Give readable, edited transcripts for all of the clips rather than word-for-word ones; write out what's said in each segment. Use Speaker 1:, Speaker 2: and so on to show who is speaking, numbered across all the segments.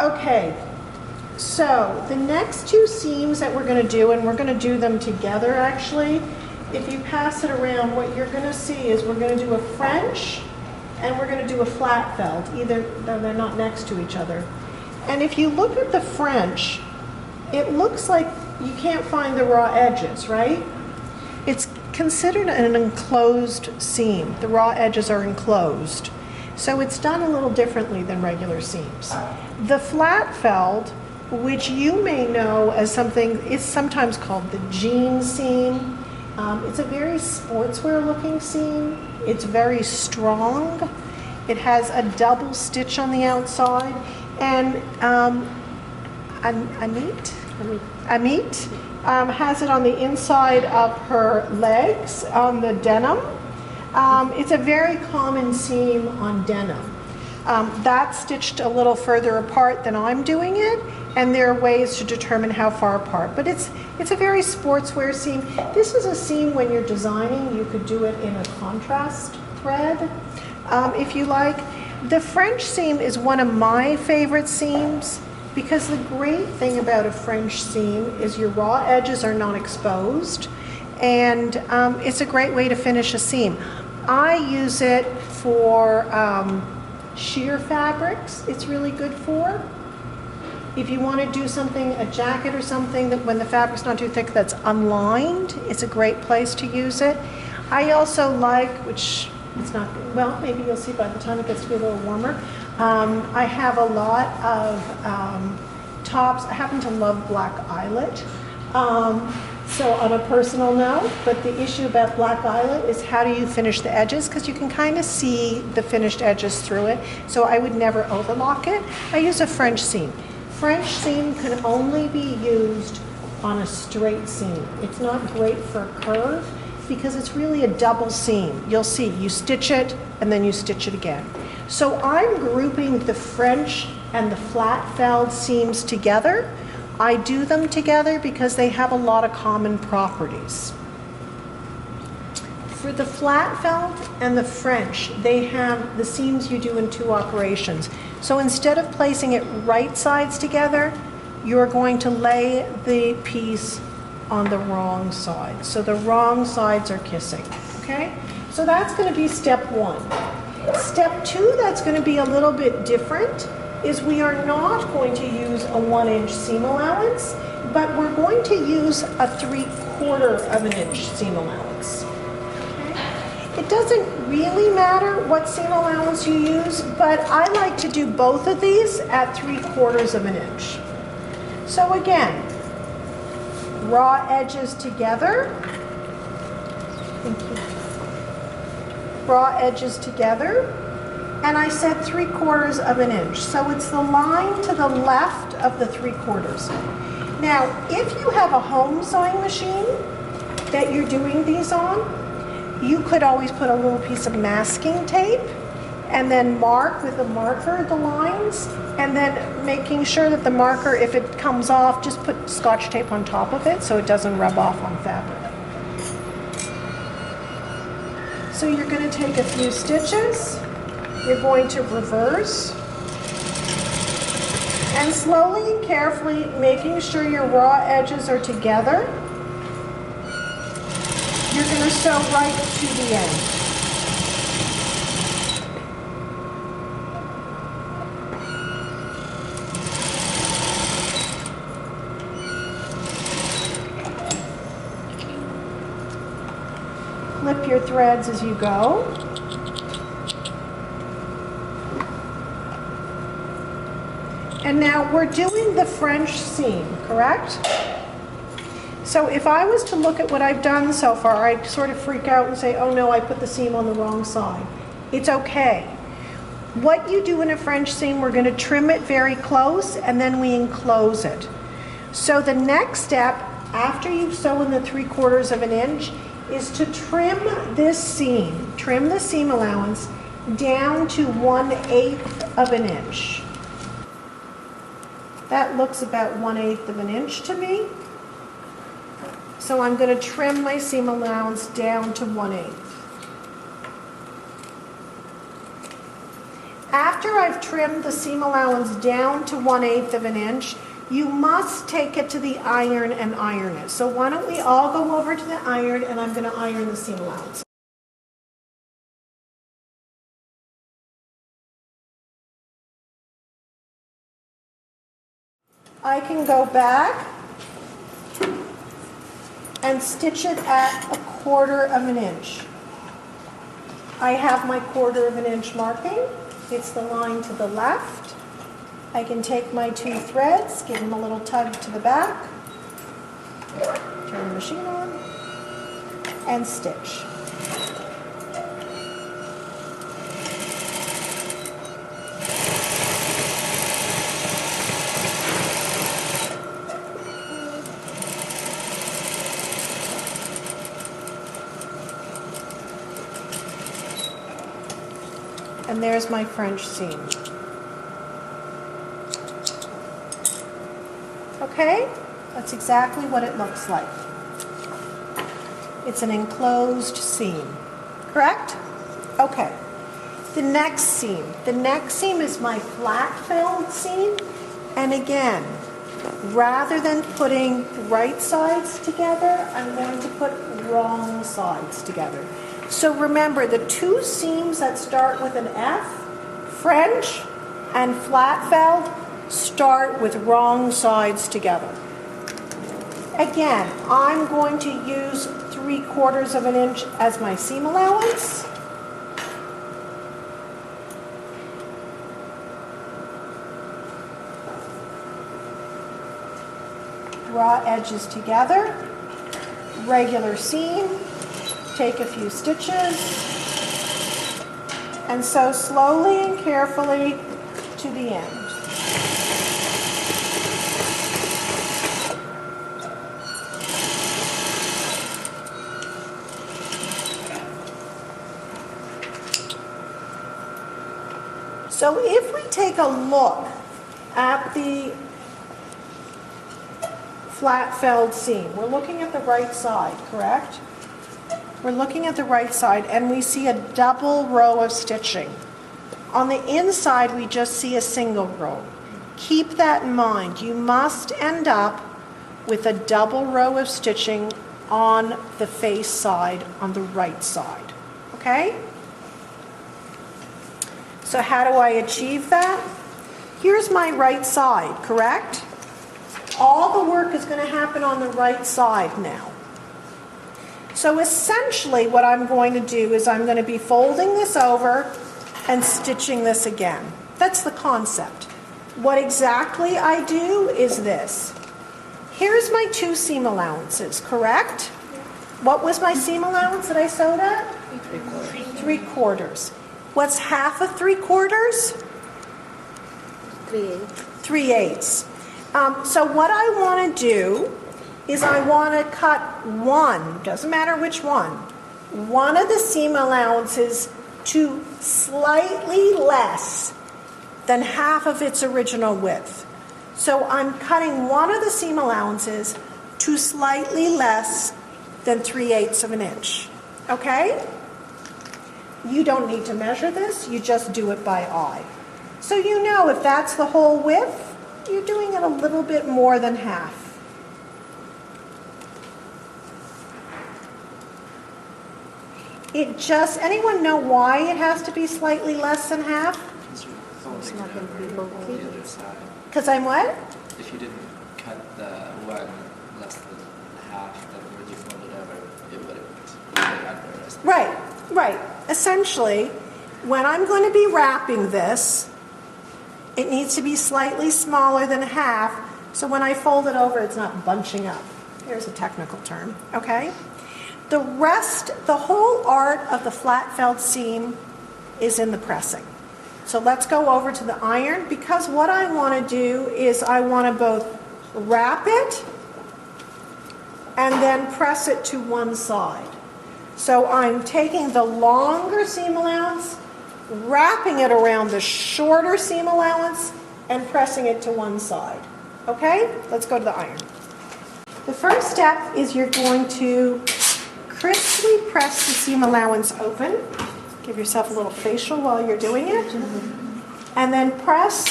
Speaker 1: Okay, so the next two seams that we're going to do, and we're going to do them together actually, if you pass it around, what you're going to see is we're going to do a French and we're going to do a flat felt, either though they're not next to each other. And if you look at the French, it looks like you can't find the raw edges, right? It's considered an enclosed seam. The raw edges are enclosed. So it's done a little differently than regular seams. The flat felt, which you may know as something, is sometimes called the jean seam. It's a very sportswear looking seam. It's very strong. It has a double stitch on the outside. And Amit has it on the inside of her legs on the denim. It's a very common seam on denim. That's stitched a little further apart than I'm doing it, and there are ways to determine how far apart. But it's a very sportswear seam. This is a seam when you're designing, you could do it in a contrast thread, if you like. The French seam is one of my favorite seams because the great thing about a French seam is your raw edges are not exposed, and it's a great way to finish a seam. I use it for sheer fabrics. It's really good for. If you want to do something, a jacket or something, that when the fabric's not too thick that's unlined, it's a great place to use it. I also like, which it's not, well, maybe you'll see by the time it gets to be a little warmer, I have a lot of tops. I happen to love black eyelet. So on a personal note, but the issue about black eyelet is how do you finish the edges, because you can kind of see the finished edges through it. So I would never overlock it. I use a French seam. French seam can only be used on a straight seam. It's not great for a curve because it's really a double seam. You'll see, you stitch it and then you stitch it again. So I'm grouping the French and the flat felled seams together. I do them together because they have a lot of common properties. For the flat felt and the French, they have the seams you do in two operations. So instead of placing it right sides together, you're going to lay the piece on the wrong side. So the wrong sides are kissing, okay? So that's going to be step one. Step two, that's going to be a little bit different, is we are not going to use a 1-inch seam allowance, but we're going to use a 3/4 of an inch seam allowance. Okay? It doesn't really matter what seam allowance you use, but I like to do both of these at 3/4 of an inch. So again, raw edges together. Thank you. Raw edges together. And I said 3/4 of an inch. So it's the line to the left of the 3/4. Now, if you have a home sewing machine that you're doing these on, you could always put a little piece of masking tape and then mark with a marker the lines, and then making sure that the marker, if it comes off, just put Scotch tape on top of it so it doesn't rub off on fabric. So you're going to take a few stitches. You're going to reverse, and slowly and carefully making sure your raw edges are together, you're going to sew right to the end. Flip your threads as you go. And now we're doing the French seam, correct? So if I was to look at what I've done so far, I'd sort of freak out and say, oh no, I put the seam on the wrong side. It's okay. What you do in a French seam, we're going to trim it very close and then we enclose it. So the next step, after you sew in the 3/4 of an inch, is to trim this seam, trim the seam allowance down to 1/8 of an inch. That looks about 1/8 of an inch to me. So I'm going to trim my seam allowance down to 1/8. After I've trimmed the seam allowance down to 1/8 of an inch, you must take it to the iron and iron it. So why don't we all go over to the iron, and I'm going to iron the seam allowance. I can go back and stitch it at 1/4 of an inch. I have my 1/4 of an inch marking. It's the line to the left. I can take my 2 threads, give them a little tug to the back, turn the machine on, and stitch. And there's my French seam. Okay, that's exactly what it looks like. It's an enclosed seam, correct? Okay, the next seam. The next seam is my flat felled seam. And again, rather than putting right sides together, I'm going to put wrong sides together. So remember, the 2 seams that start with an F, French and flat felled, start with wrong sides together. Again, I'm going to use 3/4 of an inch as my seam allowance. Draw edges together, regular seam, take a few stitches, and sew slowly and carefully to the end. So if we take a look at the flat felled seam, we're looking at the right side, correct? We're looking at the right side and we see a double row of stitching. On the inside, we just see a single row. Keep that in mind. You must end up with a double row of stitching on the face side, on the right side, okay? So how do I achieve that? Here's my right side, correct? All the work is going to happen on the right side now. So essentially what I'm going to do is I'm going to be folding this over and stitching this again. That's the concept. What exactly I do is this. Here's my 2 seam allowances, correct? What was my seam allowance that I sewed at? 3/4. What's half of 3/4? 3/8. So what I want to do is I want to cut one, doesn't matter which one of the seam allowances to slightly less than half of its original width. So I'm cutting one of the seam allowances to slightly less than 3/8 of an inch. Okay? You don't need to measure this, you just do it by eye. So you know if that's the whole width, you're doing it a little bit more than half. Anyone know why it has to be slightly less than half?
Speaker 2: It's not going to be bulky.
Speaker 1: Because I'm what?
Speaker 2: If you didn't cut the one less than half, then when you fold it over, it wouldn't be under.
Speaker 1: Right. Essentially, when I'm going to be wrapping this, it needs to be slightly smaller than half, so when I fold it over, it's not bunching up. Here's a technical term, okay? The whole art of the flat felled seam is in the pressing. So let's go over to the iron, because what I want to do is I want to both wrap it and then press it to one side. So I'm taking the longer seam allowance, wrapping it around the shorter seam allowance, and pressing it to one side. Okay? Let's go to the iron. The first step is you're going to crisply press the seam allowance open. Give yourself a little facial while you're doing it. and then press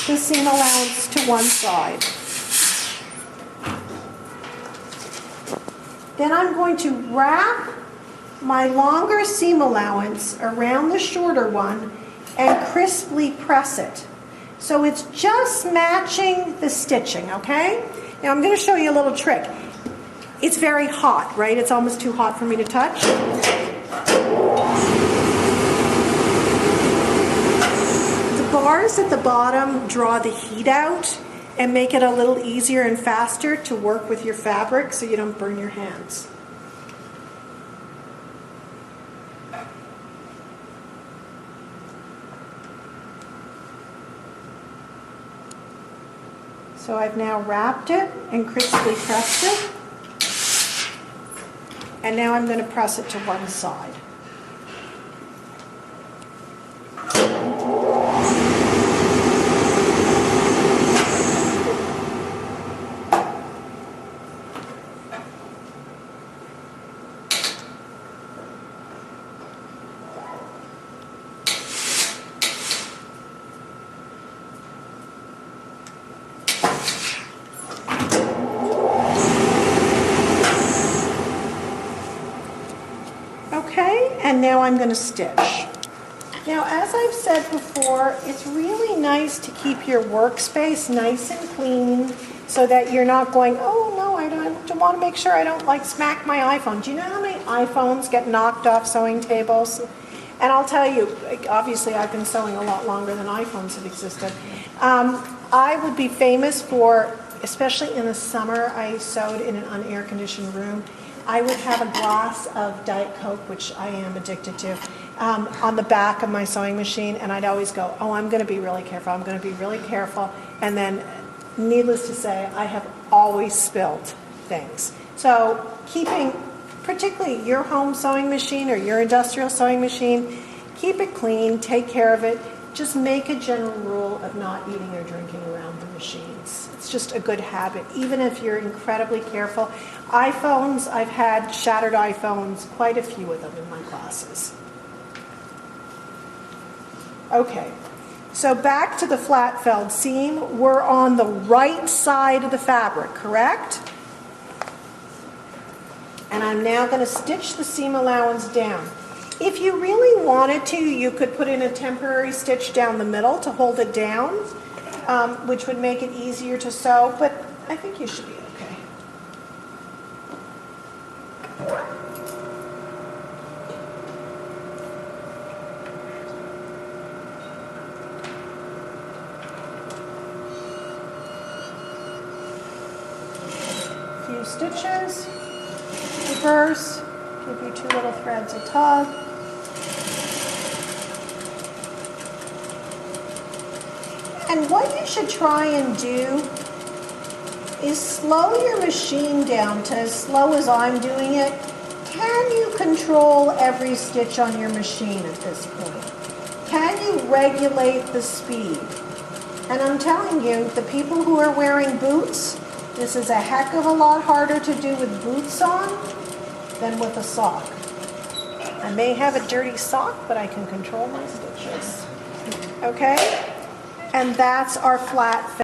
Speaker 1: the seam allowance to one side. Then I'm going to wrap my longer seam allowance around the shorter one and crisply press it. So it's just matching the stitching, okay? Now I'm going to show you a little trick. It's very hot, right? It's almost too hot for me to touch. The bars at the bottom draw the heat out and make it a little easier and faster to work with your fabric so you don't burn your hands. So I've now wrapped it and crisply pressed it. And now I'm going to press it to one side. Okay, and now I'm going to stitch. Now, as I've said before, it's really nice to keep your workspace nice and clean so that you're not going, oh no, I don't want to make sure I don't like smack my iPhone. Do you know how many iPhones get knocked off sewing tables? And I'll tell you, obviously I've been sewing a lot longer than iPhones have existed. I would be famous for, especially in the summer, I sewed in an unair conditioned room. I would have a glass of Diet Coke, which I am addicted to, on the back of my sewing machine, and I'd always go, oh, I'm going to be really careful, I'm going to be really careful, and then, needless to say, I have always spilled things. So keeping, particularly your home sewing machine or your industrial sewing machine, keep it clean, take care of it. Just make a general rule of not eating or drinking around the machines. It's just a good habit, even if you're incredibly careful. iPhones, I've had shattered iPhones, quite a few of them in my classes. Okay, so back to the flat felled seam. We're on the right side of the fabric, correct? And I'm now going to stitch the seam allowance down. If you really wanted to, you could put in a temporary stitch down the middle to hold it down, which would make it easier to sew, but I think you should be okay. A few stitches, reverse, give your two little threads a tug. And what you should try and do is slow your machine down to as slow as I'm doing it. Can you control every stitch on your machine at this point? Can you regulate the speed? And I'm telling you, the people who are wearing boots, this is a heck of a lot harder to do with boots on than with a sock. I may have a dirty sock, but I can control my stitches. Okay? And that's our flat